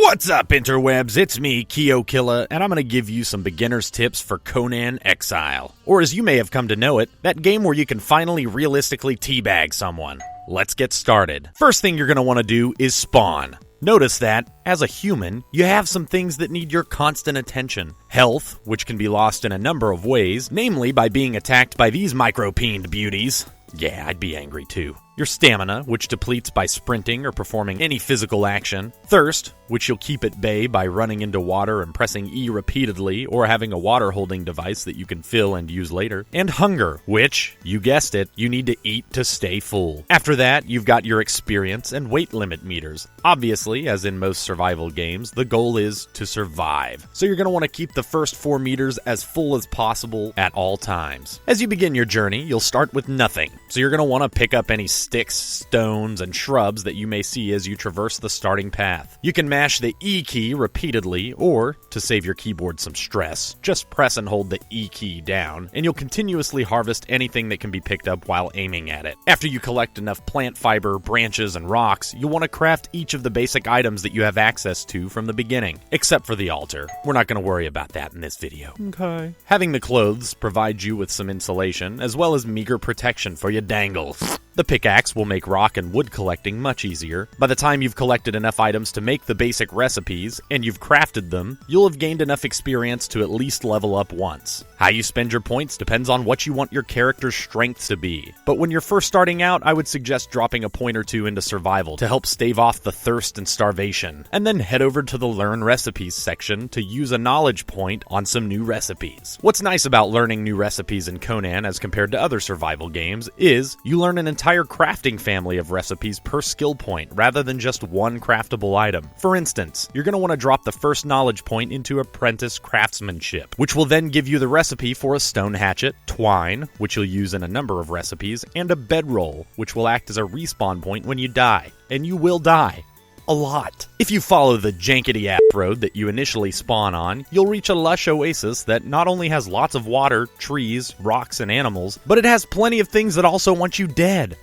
What's up, interwebs? It's me, XoXo, and I'm going to give you some beginner's tips for Conan Exile. Or as you may have come to know it, that game where you can finally realistically teabag someone. Let's get started. First thing you're going to want to do is spawn. Notice that, as a human, you have some things that need your constant attention. Health, which can be lost in a number of ways, namely by being attacked by these micro-peened beauties. Yeah, I'd be angry too. Your stamina, which depletes by sprinting or performing any physical action. Thirst, which you'll keep at bay by running into water and pressing E repeatedly or having a water-holding device that you can fill and use later. And hunger, which, you guessed it, you need to eat to stay full. After that, you've got your experience and weight limit meters. Obviously, as in most survival games, the goal is to survive. So you're going to want to keep the first 4 meters as full as possible at all times. As you begin your journey, you'll start with nothing. So you're going to want to pick up any sticks, stones, and shrubs that you may see as you traverse the starting path. You can mash the E key repeatedly, or, to save your keyboard some stress, just press and hold the E key down, and you'll continuously harvest anything that can be picked up while aiming at it. After you collect enough plant fiber, branches, and rocks, you'll want to craft each of the basic items that you have access to from the beginning, except for the altar. We're not going to worry about that in this video. Okay. Having the clothes provides you with some insulation, as well as meager protection for your dangles. The pickaxe will make rock and wood collecting much easier. By the time you've collected enough items to make the basic recipes, and you've crafted them, you'll have gained enough experience to at least level up once. How you spend your points depends on what you want your character's strengths to be. But when you're first starting out, I would suggest dropping a point or two into survival to help stave off the thirst and starvation. And then head over to the Learn Recipes section to use a knowledge point on some new recipes. What's nice about learning new recipes in Conan as compared to other survival games is you learn an entire crafting family of recipes per skill point rather than just one craftable item. For instance, you're going to want to drop the first knowledge point into Apprentice Craftsmanship, which will then give you the recipe for a stone hatchet, twine, which you'll use in a number of recipes, and a bedroll, which will act as a respawn point when you die. And you will die. A lot. If you follow the jankety-ass road that you initially spawn on, you'll reach a lush oasis that not only has lots of water, trees, rocks, and animals, but it has plenty of things that also want you dead.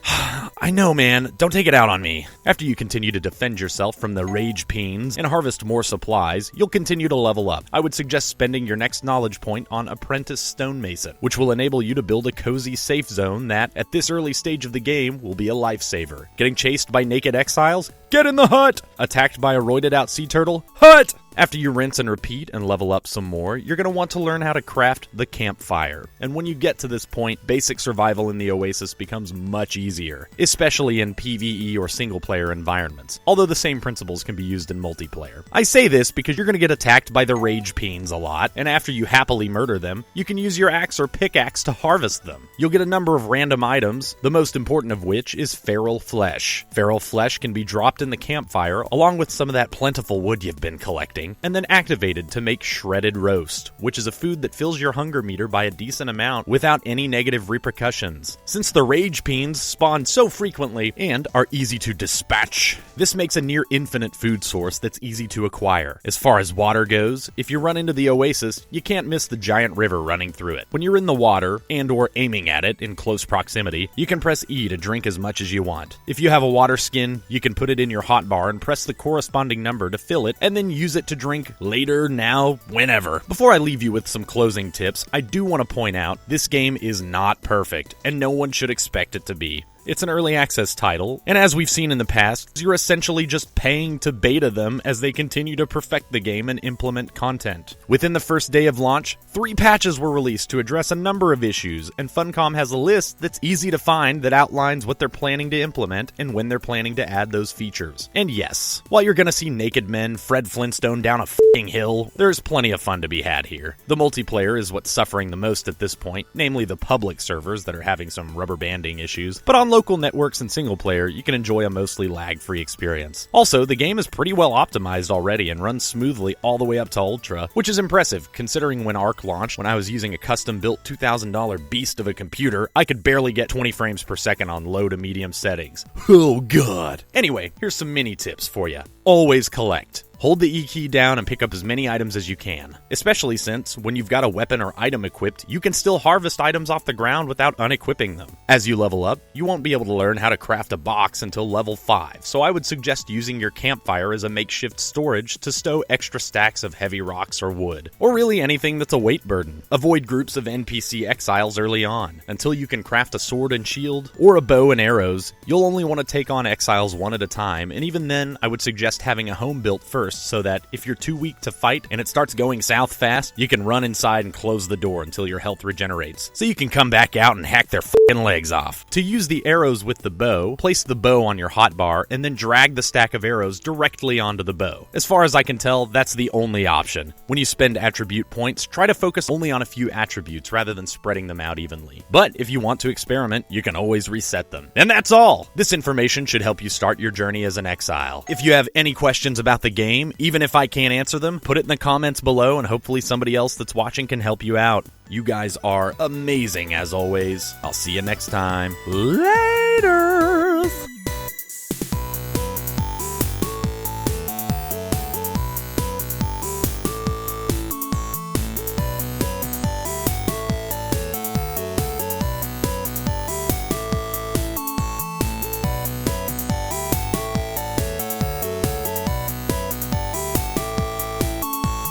I know, man. Don't take it out on me. After you continue to defend yourself from the rage peens and harvest more supplies, you'll continue to level up. I would suggest spending your next knowledge point on Apprentice Stonemason, which will enable you to build a cozy safe zone that, at this early stage of the game, will be a lifesaver. Getting chased by naked exiles? Get in the hut! Attacked by a roided out sea turtle? Hut! After you rinse and repeat and level up some more, you're going to want to learn how to craft the campfire. And when you get to this point, basic survival in the Oasis becomes much easier, especially in PvE or single-player environments, although the same principles can be used in multiplayer. I say this because you're going to get attacked by the rage peens a lot, and after you happily murder them, you can use your axe or pickaxe to harvest them. You'll get a number of random items, the most important of which is feral flesh. Feral flesh can be dropped in the campfire, along with some of that plentiful wood you've been collecting, and then activated to make shredded roast, which is a food that fills your hunger meter by a decent amount without any negative repercussions. Since the rage peens spawn so frequently and are easy to dispatch, this makes a near infinite food source that's easy to acquire. As far as water goes, if you run into the Oasis, you can't miss the giant river running through it. When you're in the water, and or aiming at it in close proximity, you can press E to drink as much as you want. If you have a water skin, you can put it in your hotbar and press the corresponding number to fill it, and then use it to drink later, now, whenever. Before I leave you with some closing tips, I do want to point out this game is not perfect, and no one should expect it to be. It's an early access title, and as we've seen in the past, you're essentially just paying to beta them as they continue to perfect the game and implement content. Within the first day of launch, 3 patches were released to address a number of issues, and Funcom has a list that's easy to find that outlines what they're planning to implement and when they're planning to add those features. And yes, while you're gonna see naked men Fred Flintstone down a f***ing hill, there's plenty of fun to be had here. The multiplayer is what's suffering the most at this point, namely the public servers that are having some rubber banding issues, but on local networks and single player, you can enjoy a mostly lag-free experience. Also, the game is pretty well optimized already and runs smoothly all the way up to Ultra, which is impressive considering when Ark launched, when I was using a custom-built $2,000 beast of a computer, I could barely get 20 frames per second on low to medium settings. Oh god. Anyway, here's some mini tips for you. Always collect. Hold the E key down and pick up as many items as you can, especially since, when you've got a weapon or item equipped, you can still harvest items off the ground without unequipping them. As you level up, you won't be able to learn how to craft a box until level 5, so I would suggest using your campfire as a makeshift storage to stow extra stacks of heavy rocks or wood, or really anything that's a weight burden. Avoid groups of NPC exiles early on. Until you can craft a sword and shield, or a bow and arrows, you'll only want to take on exiles one at a time, and even then, I would suggest having a home built first so that if you're too weak to fight and it starts going south fast, you can run inside and close the door until your health regenerates, so you can come back out and hack their f***ing legs off. To use the arrows with the bow, place the bow on your hotbar and then drag the stack of arrows directly onto the bow. As far as I can tell, that's the only option. When you spend attribute points, try to focus only on a few attributes rather than spreading them out evenly. But if you want to experiment, you can always reset them. And that's all! This information should help you start your journey as an exile. If you have any questions about the game, even if I can't answer them, put it in the comments below and hopefully somebody else that's watching can help you out. You guys are amazing as always. I'll see you next time. Later!